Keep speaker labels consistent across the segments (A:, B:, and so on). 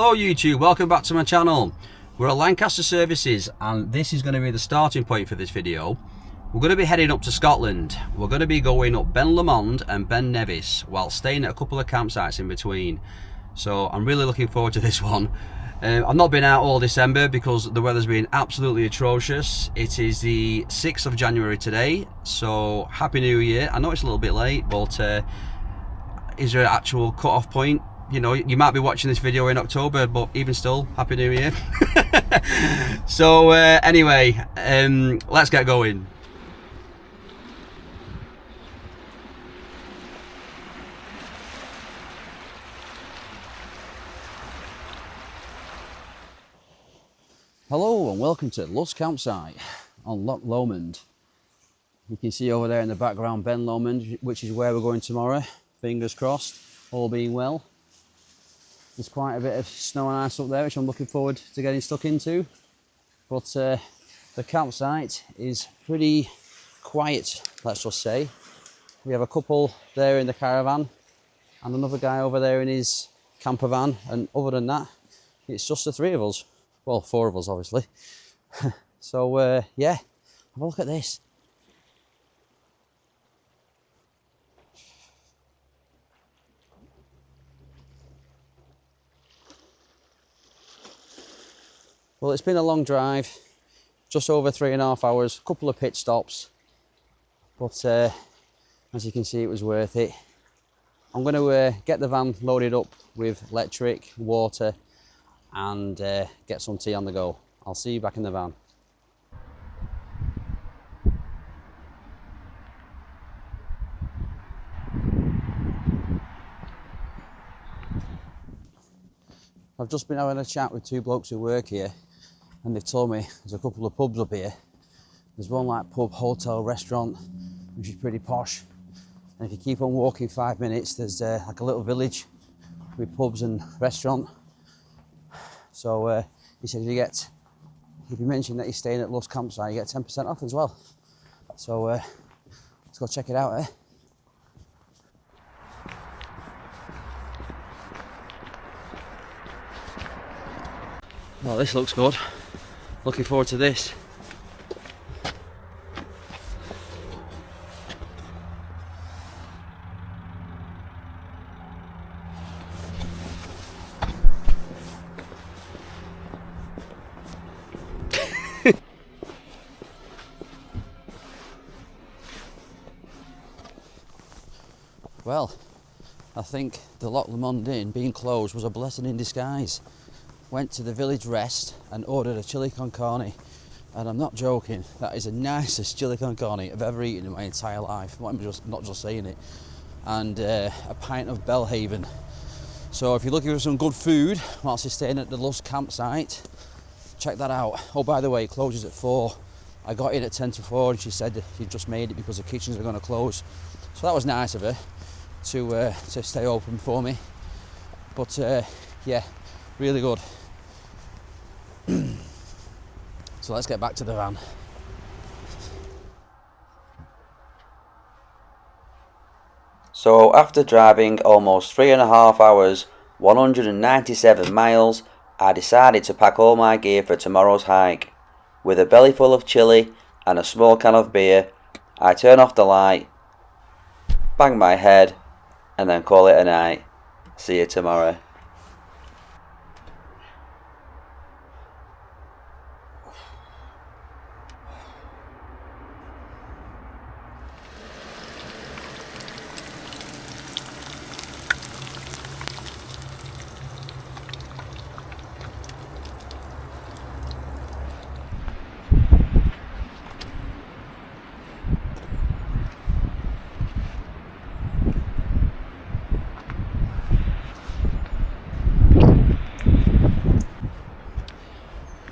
A: Hello YouTube, welcome back to my channel. We're at Lancaster Services and this is going to be the starting point for this video. We're going to be heading up to Scotland. We're going to be going up Ben Lomond and Ben Nevis while staying at a couple of campsites in between. So I'm really looking forward to this one. I've not been out all December because the weather's been absolutely atrocious. It is the 6th of January today, so Happy New Year. I know it's a little bit late, but is there an actual cut-off point? You know, you might be watching this video in October, but even still, Happy New Year. So anyway, let's get going. Hello and welcome to Luss campsite on Loch Lomond. You can see over there in the background Ben Lomond, which is where we're going tomorrow. Fingers crossed, all being well. There's quite a bit of snow and ice up there, which I'm looking forward to getting stuck into. But the campsite is pretty quiet, let's just say. We have a couple there in the caravan and another guy over there in his camper van. And other than that, it's just the three of us. Well, four of us, obviously. So, yeah, have a look at this. Well, it's been a long drive, just over 3.5 hours, a couple of pit stops, but as you can see, it was worth it. I'm going to get the van loaded up with electric, water, and get some tea on the go. I'll see you back in the van. I've just been having a chat with two blokes who work here, and they've told me there's a couple of pubs up here. There's one like pub, hotel, restaurant, which is pretty posh. And if you keep on walking 5 minutes, there's like a little village with pubs and restaurant. So he said if you mention that you're staying at Luss campsite, you get 10% off as well. So let's go check it out, eh? Well, this looks good. Looking forward to this. Well, I think the Loch Lomond Inn being closed was a blessing in disguise. Went to the village rest and ordered a chili con carne, and I'm not joking, that is the nicest chili con carne I've ever eaten in my entire life. I'm not just saying it. And a pint of Belhaven. So if you're looking for some good food whilst you're staying at the Luss campsite, check that out. Oh, by the way, it closes at 4. I got in at 10 to 4 and she said that she just made it because the kitchens are going to close. So that was nice of her to stay open for me. But yeah, really good. So let's get back to the van.
B: So after driving almost 3.5 hours, 197 miles, I decided to pack all my gear for tomorrow's hike. With a belly full of chili and a small can of beer, I turn off the light, bang my head, and then call it a night. See you tomorrow.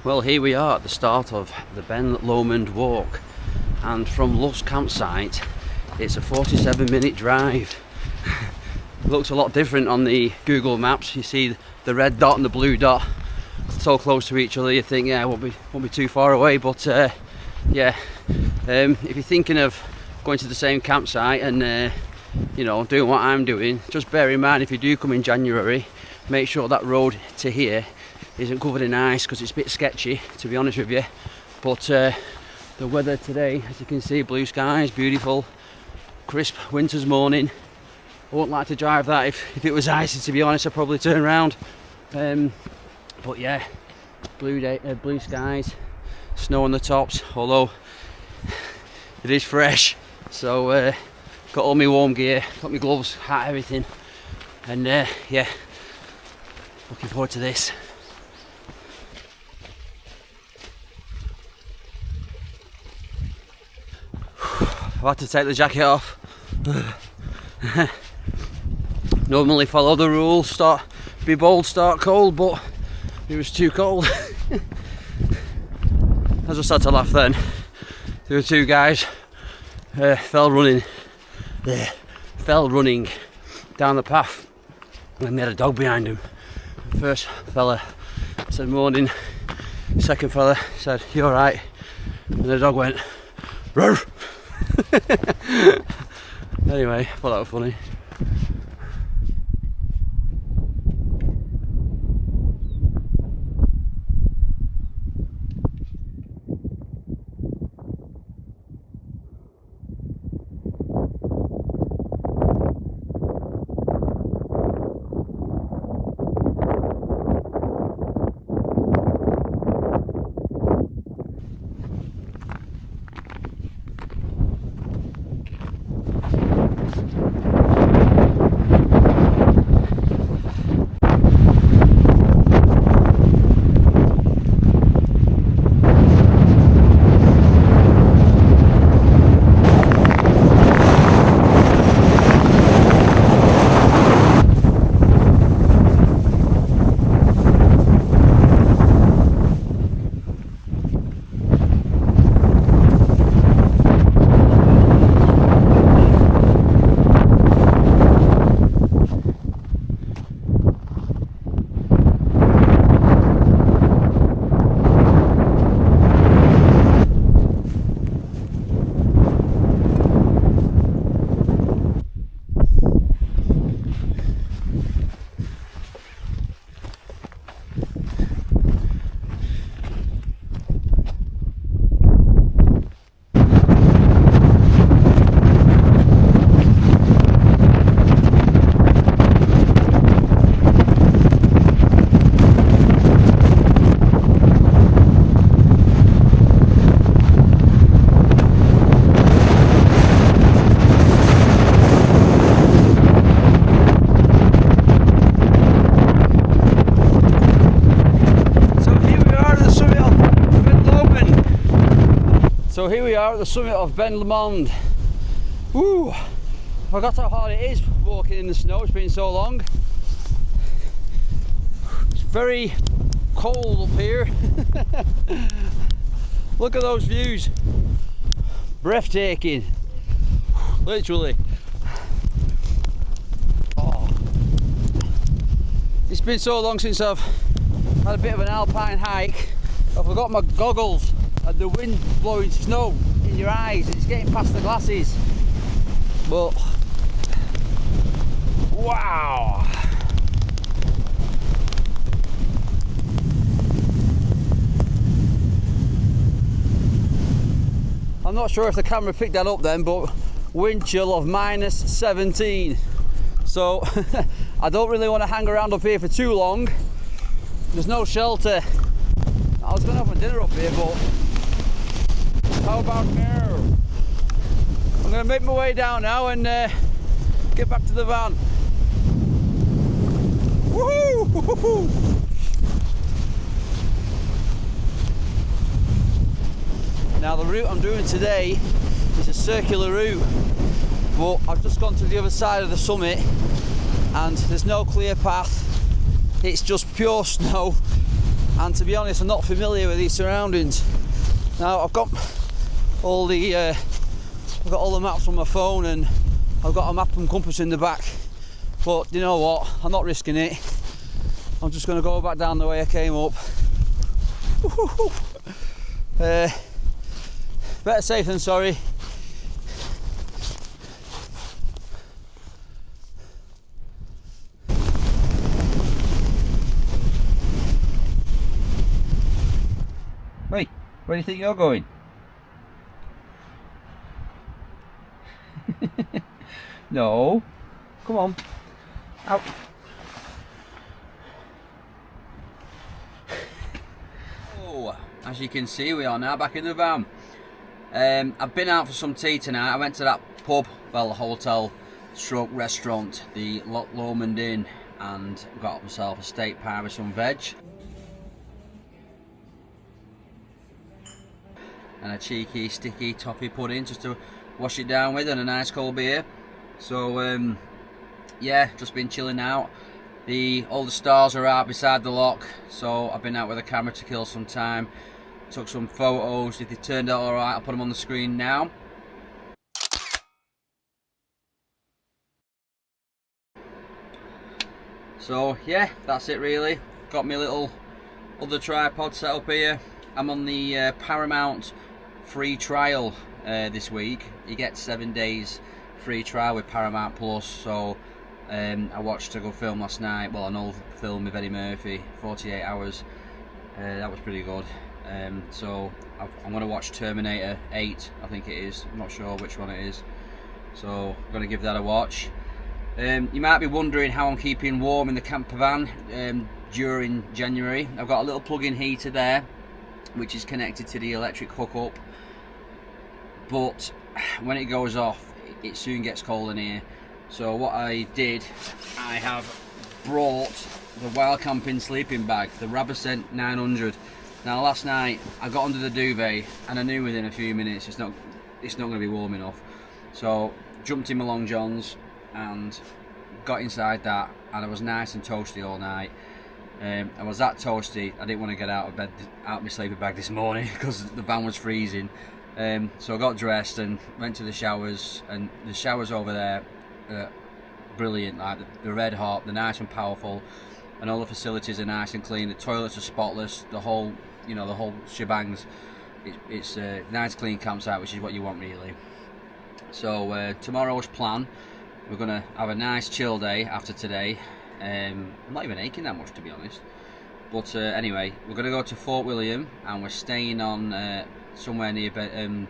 A: Well, here we are at the start of the Ben Lomond walk, and from Luss campsite it's a 47-minute drive. It looks a lot different on the Google Maps. You see the red dot and the blue dot so close to each other, you think, yeah, won't be too far away. But yeah, if you're thinking of going to the same campsite and you know, doing what I'm doing, just bear in mind if you do come in January, make sure that road to here isn't covered in ice, because it's a bit sketchy, to be honest with you. But the weather today, as you can see, blue skies, beautiful, crisp winter's morning. I wouldn't like to drive that if it was icy, to be honest. I'd probably turn around. But yeah, blue skies, snow on the tops, although it is fresh. So got all my warm gear, got my gloves, hat, everything, and yeah, looking forward to this. I've had to take the jacket off. Normally follow the rules, be bold, start cold, but it was too cold. I just had to laugh then. There were two guys fell running down the path, and they had a dog behind them. First fella said morning, second fella said you alright, and the dog went "Rrr." Anyway, I thought that was funny. So here we are at the summit of Ben Lomond. Woo! I forgot how hard it is walking in the snow, it's been so long. It's very cold up here. Look at those views. Breathtaking. Literally. Oh. It's been so long since I've had a bit of an alpine hike. I forgot my goggles. And the wind blowing snow in your eyes, it's getting past the glasses. But wow! I'm not sure if the camera picked that up then, but wind chill of -17. So I don't really want to hang around up here for too long. There's no shelter. I was going to have a dinner up here, but how about now? I'm going to make my way down now and get back to the van. Woohoo! Now the route I'm doing today is a circular route, but I've just gone to the other side of the summit and there's no clear path. It's just pure snow, and to be honest, I'm not familiar with these surroundings. Now I've got all the maps on my phone, and I've got a map and compass in the back, but you know what, I'm not risking it. I'm just going to go back down the way I came up. Better safe than sorry. Where do you think you're going? No. Come on. Out. Oh, as you can see, we are now back in the van. I've been out for some tea tonight. I went to that pub, well, hotel stroke restaurant, the Ben Lomond Inn, and got myself a steak pie with some veg. And a cheeky, sticky toffee pudding just to wash it down with, and a nice cold beer. So, yeah, just been chilling out. All the stars are out beside the lock, so I've been out with a camera to kill some time. Took some photos. If they turned out alright, I'll put them on the screen now. So yeah, that's it really. Got my little other tripod set up here. I'm on the Paramount free trial this week. You get 7 days free trial with Paramount Plus. So I watched a good film last night. Well, an old film with Eddie Murphy, 48 Hours. That was pretty good. So I'm going to watch Terminator 8, I think it is. I'm not sure which one it is. So I'm going to give that a watch. You might be wondering how I'm keeping warm in the camper van during January. I've got a little plug-in heater there, which is connected to the electric hookup. But when it goes off, it soon gets cold in here. So what I did, I have brought the Wild Camping sleeping bag, the Rabascent 900. Now last night I got under the duvet and I knew within a few minutes it's not going to be warm enough. So jumped in my long johns and got inside that, and I was nice and toasty all night. I was that toasty I didn't want to get out of bed, out of my sleeping bag this morning because the van was freezing. So I got dressed and went to the showers, and the showers over there brilliant, like the red hot, they're nice and powerful, and all the facilities are nice and clean. The toilets are spotless, the whole shebangs. It's a nice clean campsite, which is what you want really. So tomorrow's plan, we're gonna have a nice chill day after today. I'm not even aching that much, to be honest, but anyway, we're gonna go to Fort William, and we're staying on somewhere near Ben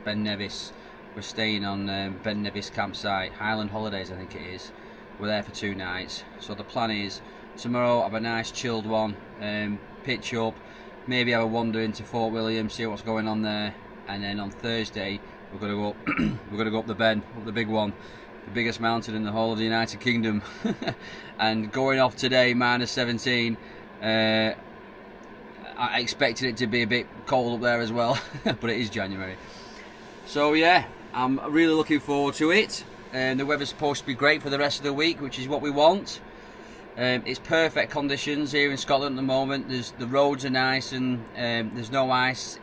A: Nevis. We're staying on Ben Nevis campsite, Highland Holidays I think it is. We're there for 2 nights. So the plan is tomorrow have a nice chilled one, pitch up, maybe have a wander into Fort William, see what's going on there, and then on Thursday we're gonna go up we're gonna go up the Ben, up the big one, the biggest mountain in the whole of the United Kingdom. And going off today, -17. I expected it to be a bit cold up there as well, but it is January. So yeah, I'm really looking forward to it. The weather's supposed to be great for the rest of the week, which is what we want. It's perfect conditions here in Scotland at the moment. The roads are nice, and there's no ice.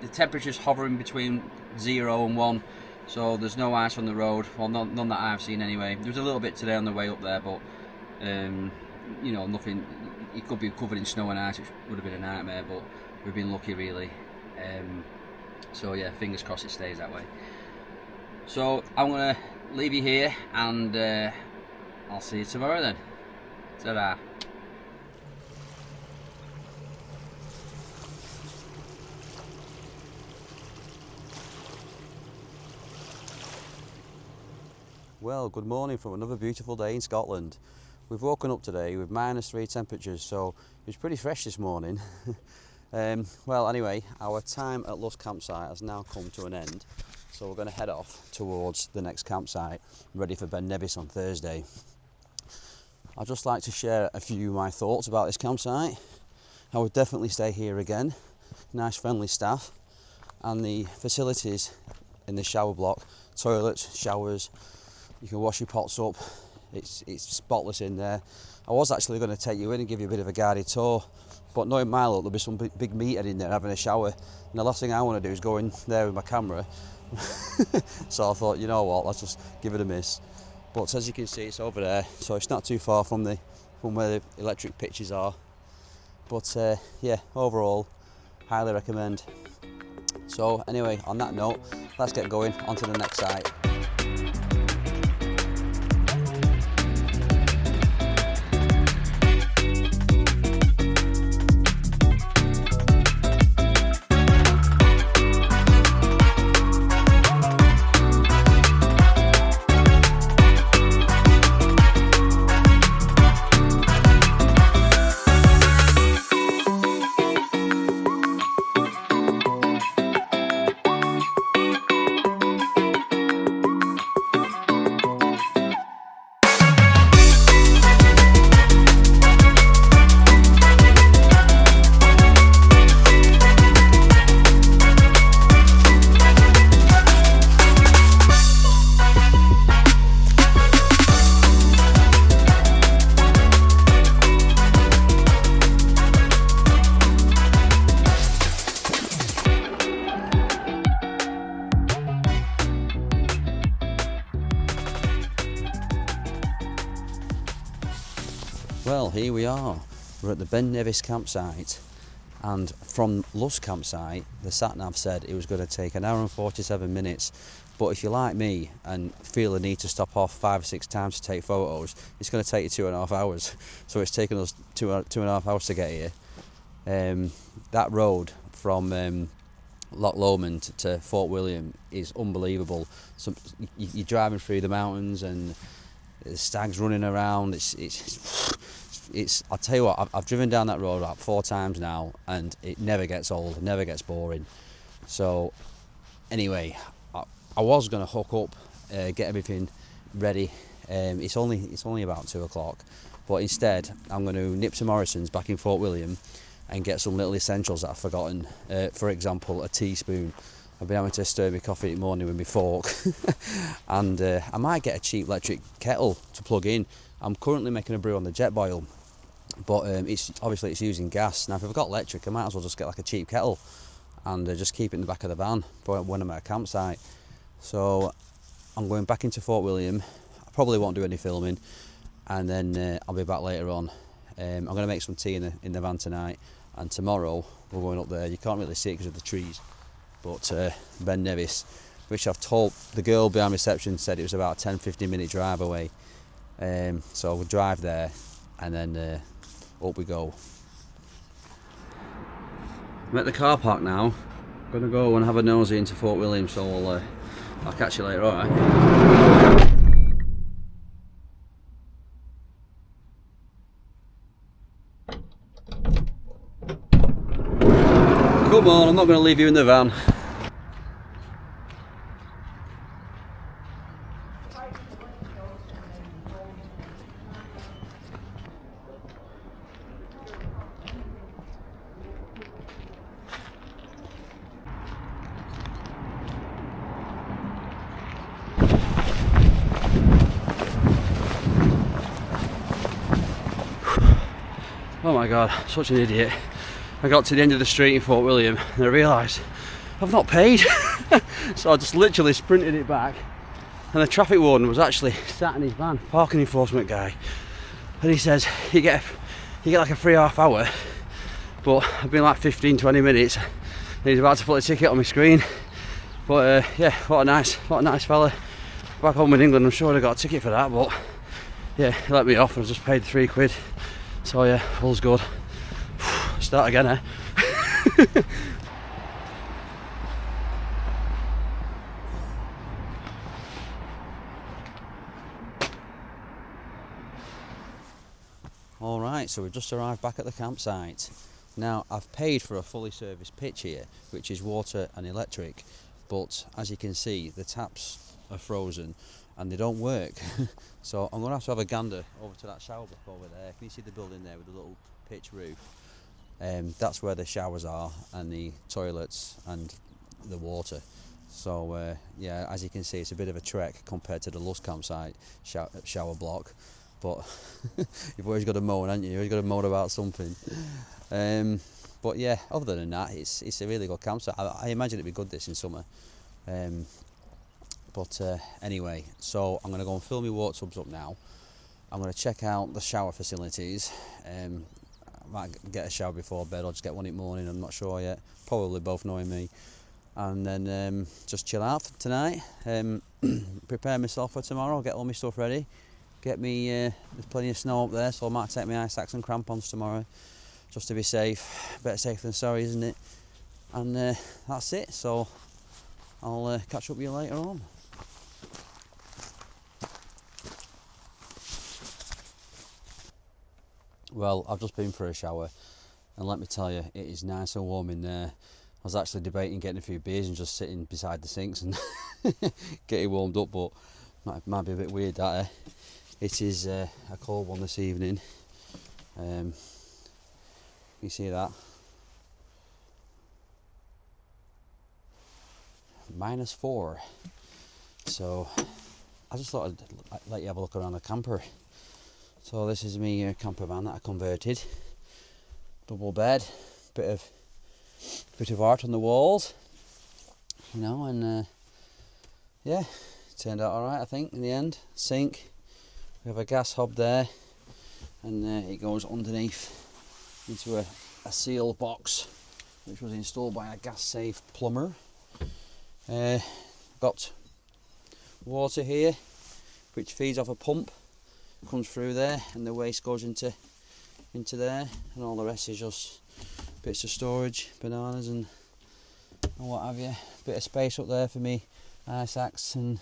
A: The temperature's hovering between 0 and 1, so there's no ice on the road. Well, none that I've seen anyway. There was a little bit today on the way up there, but nothing. It could be covered in snow and ice, which would have been a nightmare, but we've been lucky really. So yeah, fingers crossed it stays that way. So I'm gonna leave you here, and I'll see you tomorrow then. Ta-da.
C: Well, good morning from another beautiful day in Scotland. We've woken up today with -3 temperatures, so it was pretty fresh this morning. Well, anyway, our time at Luss campsite has now come to an end, so we're going to head off towards the next campsite, ready for Ben Nevis on Thursday. I'd just like to share a few of my thoughts about this campsite. I would definitely stay here again. Nice friendly staff, and the facilities in the shower block, toilets, showers, you can wash your pots up, it's spotless in there. I was actually going to take you in and give you a bit of a guided tour, but knowing my luck, there'll be some big meathead in there having a shower, and the last thing I want to do is go in there with my camera. So I thought, you know what, let's just give it a miss. But as you can see, it's over there, so it's not too far from where the electric pitches are. But yeah, overall, highly recommend. So anyway, on that note, let's get going on to the next site. Well, here we are. We're at the Ben Nevis campsite, and from Luss campsite, the sat-nav said it was going to take 1 hour and 47 minutes. But if you're like me and feel the need to stop off 5 or 6 times to take photos, it's going to take you 2.5 hours. So it's taken us 2.5 hours to get here. That road from Loch Lomond to Fort William is unbelievable. You're driving through the mountains and the stags running around. It's. I'll tell you what. I've driven down that road about 4 times now, and it never gets old, never gets boring. So, anyway, I was going to hook up, get everything ready. It's only about 2 o'clock, but instead I'm going to nip to Morrison's back in Fort William and get some little essentials that I've forgotten. For example, a teaspoon. I've been having to stir my coffee in the morning with my fork, and I might get a cheap electric kettle to plug in. I'm currently making a brew on the jet boil, but it's using gas. Now if I've got electric, I might as well just get like a cheap kettle and just keep it in the back of the van for when I'm at a campsite. So I'm going back into Fort William. I probably won't do any filming, and then I'll be back later on. I'm going to make some tea in the van tonight, and tomorrow we're going up there. You can't really see it because of the trees, but Ben Nevis, which I've told the girl behind reception, said it was about a 10-15 minute drive away. So we'll drive there, and then up we go. I'm at the car park now. I'm going to go and have a nosy into Fort William, so I'll catch you later, alright? Come on, I'm not going to leave you in the van. Oh my god, such an idiot. I got to the end of the street in Fort William and I realised I've not paid. So I just literally sprinted it back, and the traffic warden was actually sat in his van, parking enforcement guy, and he says you get like a free half hour, but I've been like 15-20 minutes and he's about to put a ticket on my screen. But yeah, what a nice fella. Back home in England I'm sure I'd have got a ticket for that, but yeah, he let me off and I just paid £3. So yeah, all's good. Start again, eh? Alright, so we've just arrived back at the campsite. Now, I've paid for a fully serviced pitch here, which is water and electric, but as you can see, the taps are frozen and they don't work. So I'm going to have a gander over to that shower block over there. Can you see the building there with the little pitch roof? That's where the showers are, and the toilets and the water. So yeah, as you can see, it's a bit of a trek compared to the Luss campsite shower block, but you've always got to moan, haven't you? You've always got to moan about something. But yeah, other than that, it's a really good campsite. I imagine it'd be good this in summer. But anyway, so I'm going to go and fill my water tubs up now. I'm going to check out the shower facilities. I might get a shower before bed or just get one in the morning, I'm not sure yet. Probably both knowing me. And then just chill out for tonight. Prepare myself for tomorrow, get all my stuff ready. Get me, there's plenty of snow up there, so I might take my ice axe and crampons tomorrow, just to be safe. Better safe than sorry, isn't it? And that's it, so I'll catch up with you later on. Well, I've just been for a shower, and let me tell you, it is nice and warm in there. I was actually debating getting a few beers and just sitting beside the sinks and getting warmed up, but might be a bit weird that, eh? It is a cold one this evening. You see that? -4. So I just thought I'd let you have a look around the camper. So this is my camper van that I converted. Double bed, bit of art on the walls, you know, and yeah, it turned out alright I think in the end. Sink, we have a gas hob there,
A: and it goes underneath into a seal box, which was installed by a gas safe plumber. Got water here which feeds off a pump, comes through there, and the waste goes into there, and all the rest is just bits of storage, bananas and what have you. Bit of space up there for me ice axe, and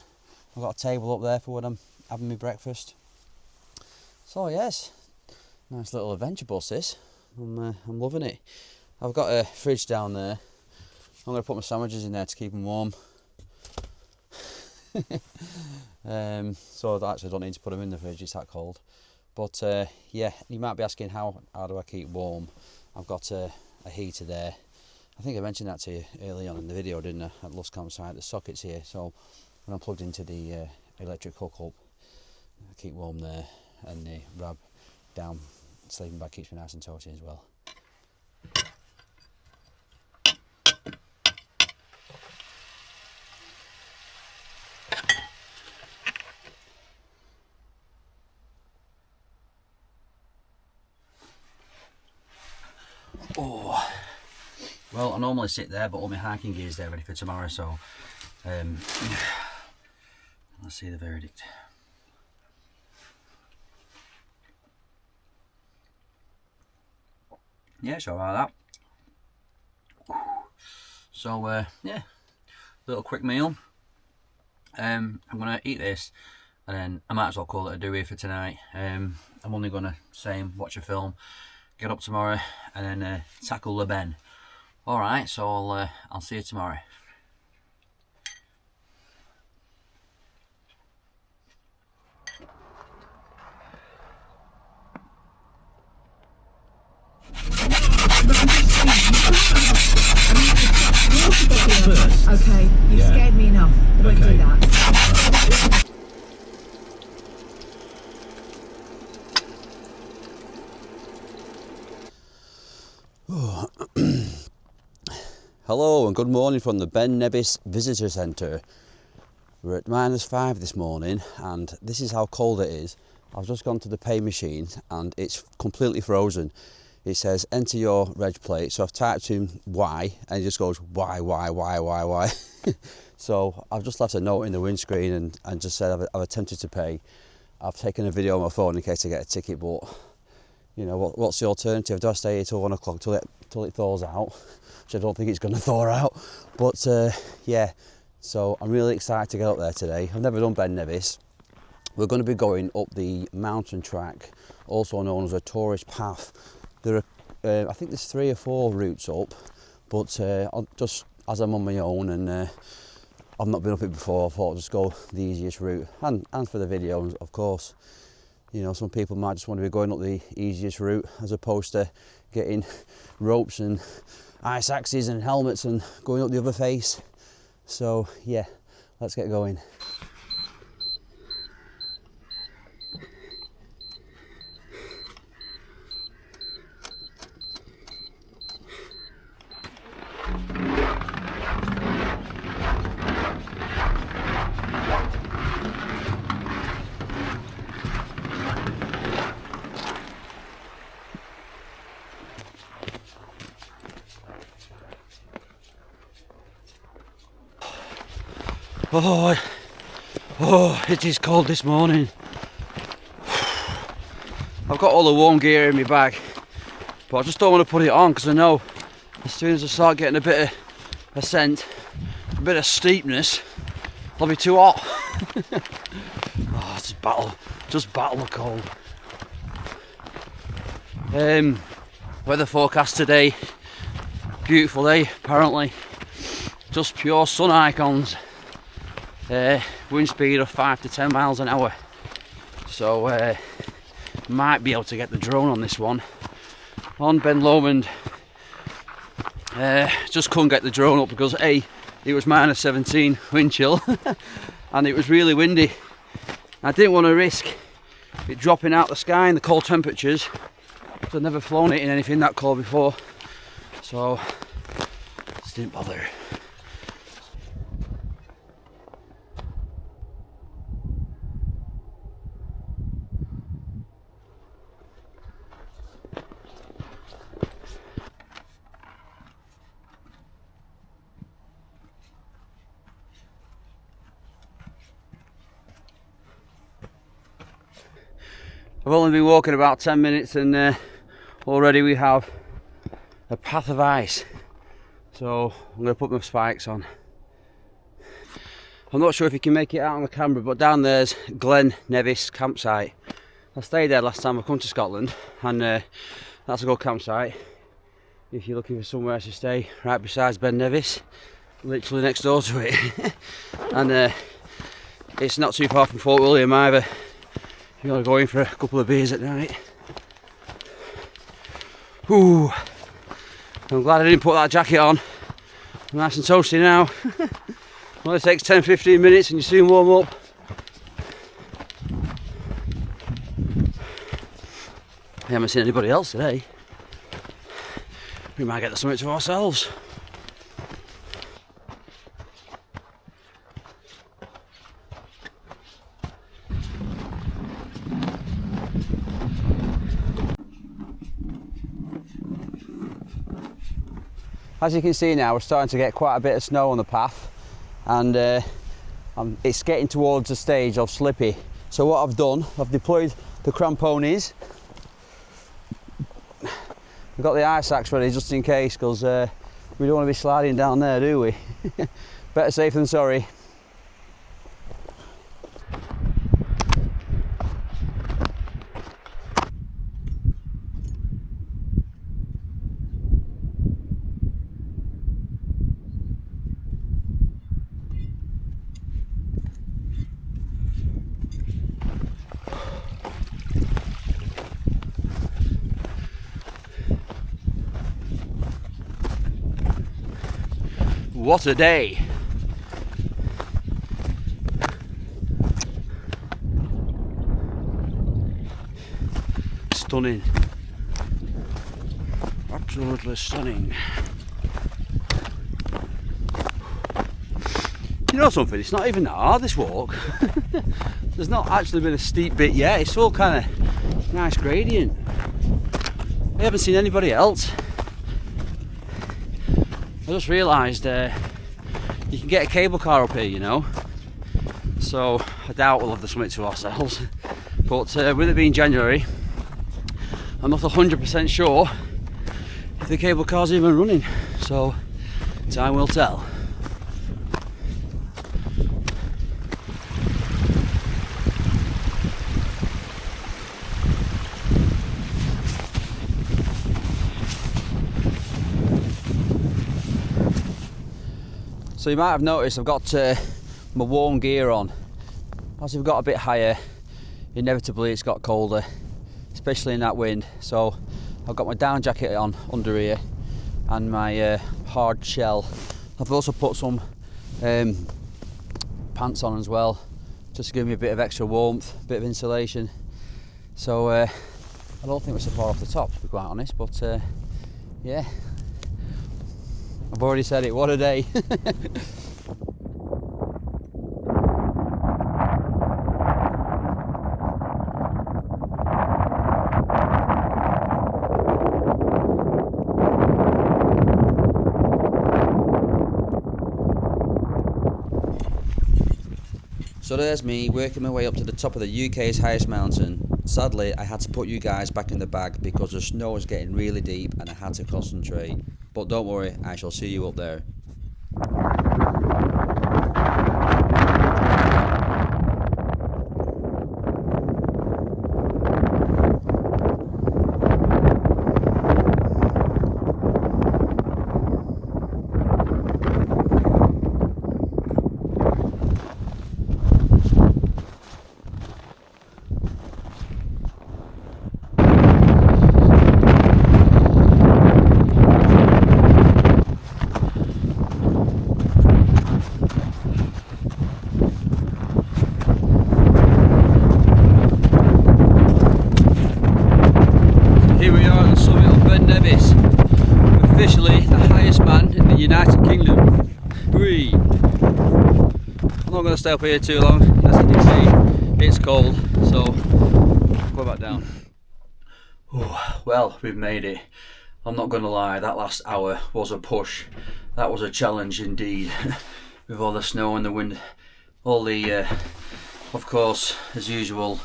A: I've got a table up there for when I'm having my breakfast. So yes, nice little adventure bus this. I'm loving it. I've got a fridge down there. I'm going to put my sandwiches in there to keep them warm. So I actually don't need to put them in the fridge, it's that cold. But yeah, you might be asking how do I keep warm. I've got a heater there. I think I mentioned that to you early on in the video, didn't I? At Luss campsite, the socket's here, so when I'm plugged into the electric hookup, I keep warm there, and the rab down sleeping bag keeps me nice and toasty as well. Oh, well, I normally sit there, but all my hiking gear is there ready for tomorrow, so let's see the verdict. Yeah, it's alright that. So yeah, little quick meal. I'm gonna eat this, and then I might as well call it a do here for tonight. I'm only gonna watch a film, get up tomorrow, and then tackle the Ben. All right, so I'll see you tomorrow.
D: Okay, you've scared me enough. I won't do that.
A: Hello and good morning from the Ben Nevis Visitor Centre. We're at -5 this morning, and this is how cold it is. I've just gone to the pay machine and it's completely frozen. It says enter your reg plate, so I've typed in Y and it just goes Y. So I've just left a note in the windscreen and just said I've attempted to pay. I've taken a video on my phone in case I get a ticket, but you know, what's the alternative? Do I stay here till 1 o'clock till it thaws out? Which I don't think it's going to thaw out. But yeah, so I'm really excited to get up there today. I've never done Ben Nevis. We're going to be going up the mountain track, also known as a tourist path. There are, I think there's 3 or 4 routes up, but just as I'm on my own and I've not been up it before, I thought I'd just go the easiest route. And for the video, of course. You know, some people might just want to be going up the easiest route as opposed to getting ropes and ice axes and helmets and going up the other face. So yeah, let's get going. Oh, it is cold this morning. I've got all the warm gear in my bag, but I just don't want to put it on because I know as soon as I start getting a bit of ascent, a bit of steepness, I'll be too hot. Oh, just battle the cold. Weather forecast today, beautiful day apparently, just pure sun icons. Wind speed of 5 to 10 miles an hour, so might be able to get the drone on this one. On Ben Lomond, just couldn't get the drone up because A, it was -17 wind chill and it was really windy. I didn't want to risk it dropping out the sky in the cold temperatures because I've never flown it in anything that cold before, so just didn't bother.
C: I've only been walking about 10 minutes and already we have a path of ice. So I'm going to put my spikes on. I'm not sure if you can make it out on the camera, but down there's Ben Nevis campsite. I stayed there last time I come to Scotland, and that's a good campsite if you're looking for somewhere to stay right beside Ben Nevis, literally next door to it. And it's not too far from Fort William either if you want to go in for a couple of beers at night. Ooh, I'm glad I didn't put that jacket on. I'm nice and toasty now. Only takes 10-15 minutes and you soon warm up. I haven't seen anybody else today. We might get the summit to ourselves. As you can see now, we're starting to get quite a bit of snow on the path, and it's getting towards the stage of slippy. So what I've done, I've deployed the cramponies. We've got the ice axe ready just in case, because we don't want to be sliding down there, do we? Better safe than sorry. What a day! Stunning. Absolutely stunning. You know something, it's not even that hard, this walk. There's not actually been a steep bit yet, it's all kind of nice gradient. I haven't seen anybody else. I just realised you can get a cable car up here, you know, so I doubt we'll have the summit to ourselves, but with it being January, I'm not 100% sure if the cable car's even running, so time will tell. So you might have noticed I've got my warm gear on. As we've got a bit higher, inevitably it's got colder, especially in that wind. So I've got my down jacket on under here and my hard shell. I've also put some pants on as well, just to give me a bit of extra warmth, a bit of insulation. So I don't think we're so far off the top, to be quite honest, but yeah. I've already said it, what a day.
A: So there's me working my way up to the top of the UK's highest mountain. Sadly, I had to put you guys back in the bag because the snow was getting really deep and I had to concentrate. But don't worry, I shall see you up there.
C: Officially the highest man in the United Kingdom. Whee! I'm not going to stay up here too long, as you can see it's cold, so go back down. Ooh, well, we've made it. I'm not going to lie, that last hour was a push. That was a challenge indeed. With all the snow and the wind, all the, of course, as usual,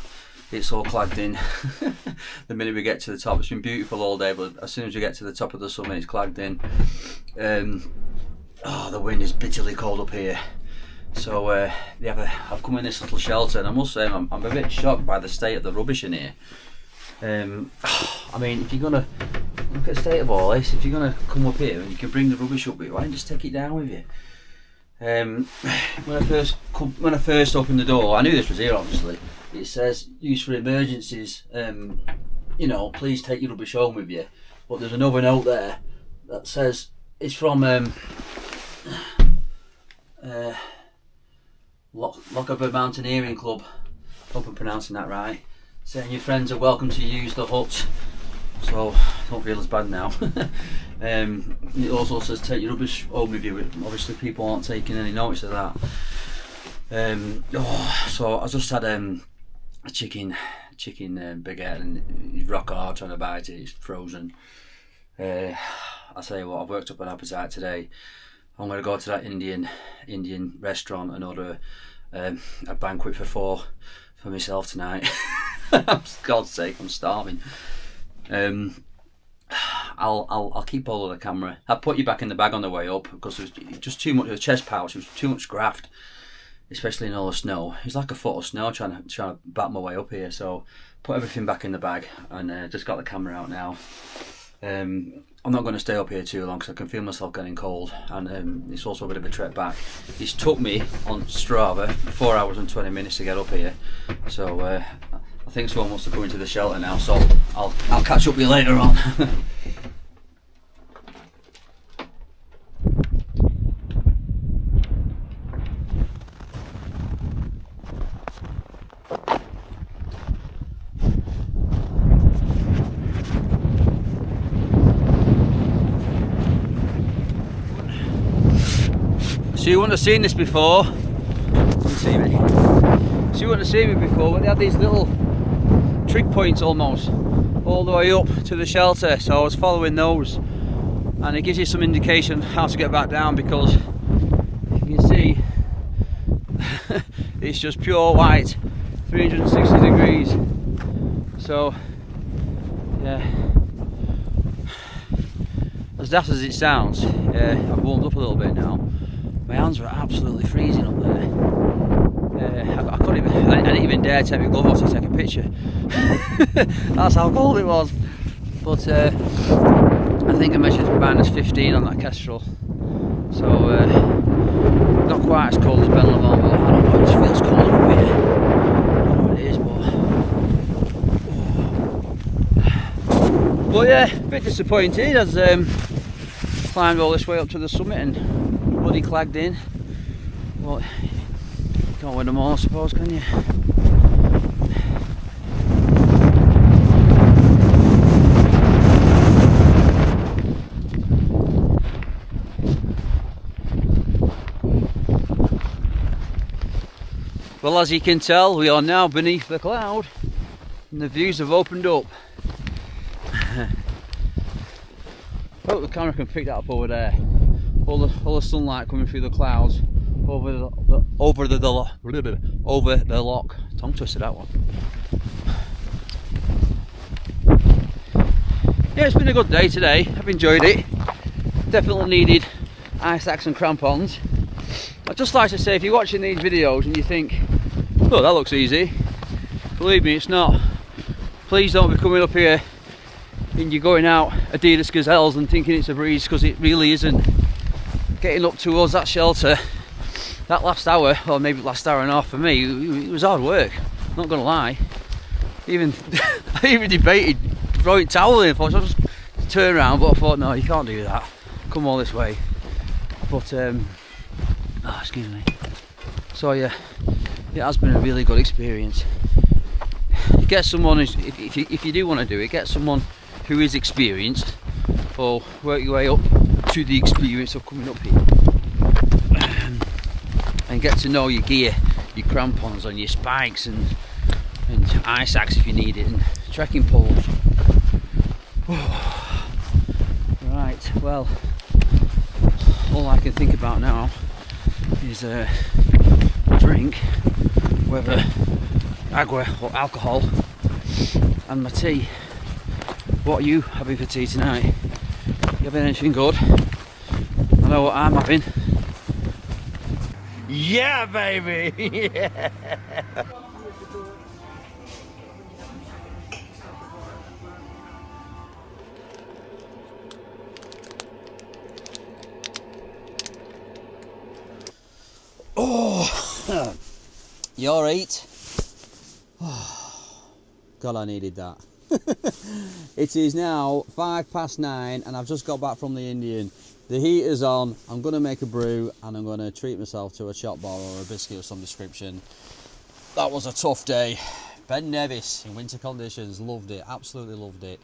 C: it's all clagged in. The minute we get to the top, it's been beautiful all day, but as soon as we get to the top of the summit, it's clagged in. Oh, the wind is bitterly cold up here. So I've come in this little shelter, and I must say I'm a bit shocked by the state of the rubbish in here. I mean, if you're gonna look at the state of all this, if you're gonna come up here and you can bring the rubbish up with you, why don't you just take it down with you? When I first opened the door, I knew this was here. Obviously, it says "Use for emergencies." You know, please take your rubbish home with you. But there's another note there that says it's from Rockhopper Mountaineering Club. Hope I'm pronouncing that right. Saying your friends are welcome to use the hut. So don't feel as bad now. It also says take your rubbish home with you. Obviously people aren't taking any notice of that. So I just had a chicken baguette, and you rock hard trying to bite it. It's frozen. I tell you what, I've worked up an appetite today. I'm going to go to that Indian restaurant and order a banquet for 4 for myself tonight. For God's sake, I'm starving. I'll keep hold of the camera. I'll put you back in the bag on the way up because it was just too much. The chest pouch, it was too much graft, especially in all the snow. It's like a foot of snow trying to bat my way up here. So put everything back in the bag and just got the camera out now. I'm not going to stay up here too long because I can feel myself getting cold, and it's also a bit of a trek back. It's took me on Strava 4 hours and 20 minutes to get up here, so I think someone wants to go into the shelter now, so I'll catch up with you later on. So you wouldn't have seen this before. So you wouldn't have seen me before, but they had these little trig points almost all the way up to the shelter, so I was following those, and it gives you some indication how to get back down, because you can see it's just pure white, 360 degrees. So yeah, as daft as it sounds, I've warmed up a little bit now. My hands were absolutely freezing up there. I didn't even dare take my glove off to take a picture. That's how cold it was. But I think I measured -15 on that Kestrel. So not quite as cold as Ben Lomond, but I don't know, it just feels cold up here. I don't know what it is, but yeah, a bit disappointed as climbed all this way up to the summit and bloody clagged in. Well, you can't win them all, I suppose, can you? Well, as you can tell, we are now beneath the cloud and the views have opened up. Hope the camera can pick that up over there. All the sunlight coming through the clouds over the lock. Tongue twisted, that one. Yeah, it's been a good day today. I've enjoyed it. Definitely needed ice axe and crampons. I'd just like to say, if you're watching these videos and you think, oh, that looks easy, believe me, it's not. Please don't be coming up here and you're going out Adidas Gazelles and thinking it's a breeze, because it really isn't. Getting up towards that shelter, that last hour, or maybe last hour and a half for me, it was hard work, not gonna lie. I even debated throwing towel in, I just turn around, but I thought, no, you can't do that, come all this way. But excuse me. So yeah, it has been a really good experience. Get someone who's, if you do want to do it, get someone who is experienced, or work your way up to the experience of coming up here, and get to know your gear, your crampons and your spikes and ice axe if you need it, and trekking poles. Right, well, all I can think about now is a drink, whether
A: agua or alcohol and my tea. What are you having for tea tonight? You having anything good? I know what I'm having. Yeah, baby! Yeah. Oh, you alright? God, I needed that. It is now 9:05 and I've just got back from the Indian. The heater's on, I'm going to make a brew and I'm going to treat myself to a chopped bar or a biscuit of some description. That was a tough day. Ben Nevis in winter conditions, loved it, absolutely loved it.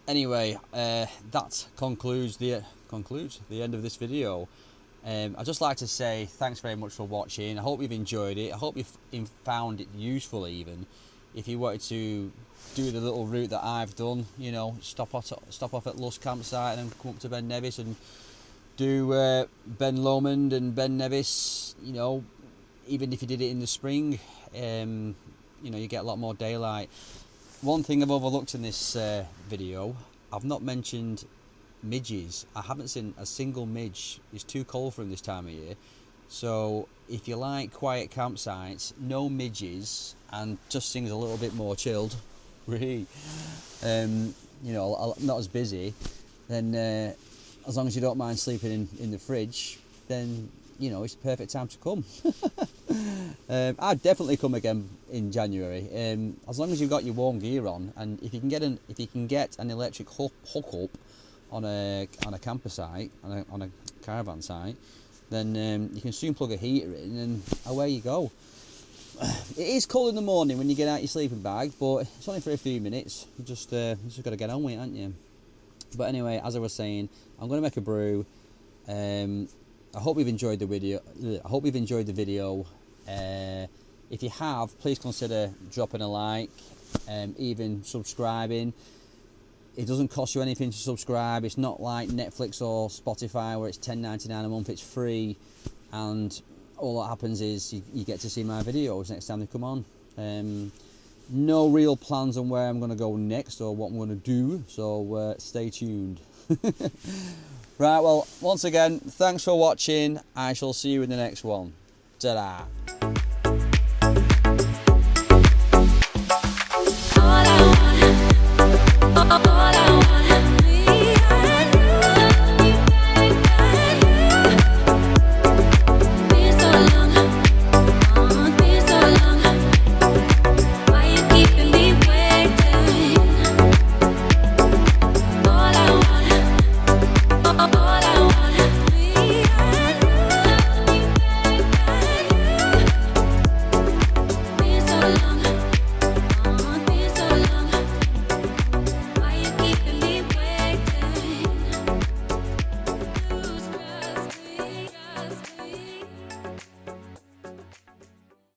A: Anyway, that concludes the end of this video. I'd just like to say thanks very much for watching. I hope you've enjoyed it. I hope you've found it useful, even if you wanted to do the little route that I've done, you know, stop off at Luss campsite and then come up to Ben Nevis and do Ben Lomond and Ben Nevis. You know, even if you did it in the spring, you know, you get a lot more daylight. One thing I've overlooked in this video, I've not mentioned midges. I haven't seen a single midge. It's too cold for them this time of year. So if you like quiet campsites, no midges, and just things a little bit more chilled, really, you know, not as busy, then as long as you don't mind sleeping in the fridge, then, you know, it's the perfect time to come. I'd definitely come again in January, as long as you've got your warm gear on, and if you can get an electric hook up on a camper site, on a caravan site, then you can soon plug a heater in and away you go. It is cold in the morning when you get out your sleeping bag, but it's only for a few minutes. You just got to get on with it, haven't you? But anyway, as I was saying, I'm going to make a brew. I hope you've enjoyed the video. If you have, please consider dropping a like, even subscribing. It doesn't cost you anything to subscribe. It's not like Netflix or Spotify where it's $10.99 a month. It's free, and all that happens is you get to see my videos next time they come on. No real plans on where I'm going to go next or what I'm going to do, so stay tuned. Right, well, once again, thanks for watching. I shall see you in the next one. Ta-da!